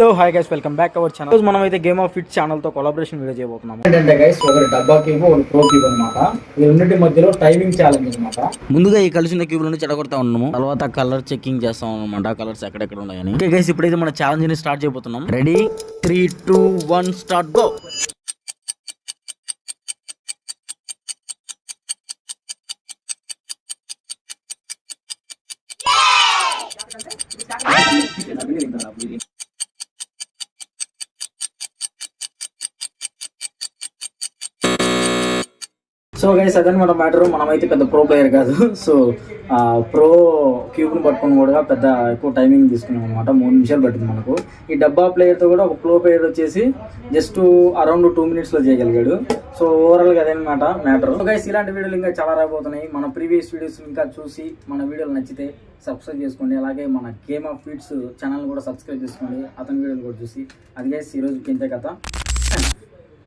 Hello hi guys, welcome back our channel. మనం అయితే game of fit channel తో collaboration video చేయబోతున్నాం. ఏంటంటే గైస్, ఒకటి డబ్బా క్యూబ్, ఒకటి ప్రో క్యూబ్ అనమాట. ఈ రెండింటి మధ్యలో టైమింగ్ ఛాలెంజ్ అనమాట. ముందుగా ఈ కలిసిన క్యూబ్ నుండి చెడగొడతా ఉన్నాము. తర్వాత కలర్ చెకింగ్ చేస్తాం అనమాట, కలర్స్ ఎక్కడెక్కడ ఉన్నాయని. ఓకే గైస్, ఇప్పుడైతే మన ఛాలెంజ్ ని స్టార్ట్ చేయబోతున్నాం. Ready 3, 2, 1 start go. So guys, అదనమాట మ్యాటర్. మనమైతే పెద్ద ప్రో ప్లేయర్ కాదు. సో ప్రో క్యూబ్ని పట్టుకొని కూడా పెద్ద ఎక్కువ టైమింగ్ తీసుకున్నాం అనమాట. 3 నిమిషాలు పట్టింది మనకు. ఈ డబ్బా ప్లేయర్తో కూడా ఒక ప్రో ప్లేయర్ వచ్చేసి జస్ట్ అరౌండ్ 2 మినిట్స్లో చేయగలిగాడు. సో ఓవరాల్గా అదనమాట మ్యాటర్. సో గైస్, ఇలాంటి వీడియోలు ఇంకా చాలా రాబోతున్నాయి. మన ప్రీవియస్ వీడియోస్ ఇంకా చూసి మన వీడియోలు నచ్చితే సబ్స్క్రైబ్ చేసుకోండి. అలాగే మన గేమ్ ఆఫ్ ఫిట్స్ ఛానల్ కూడా సబ్స్క్రైబ్ చేసుకోండి, అతని వీడియోలు కూడా చూసి. అది గైస్ ఈరోజు ఇంతే కథ.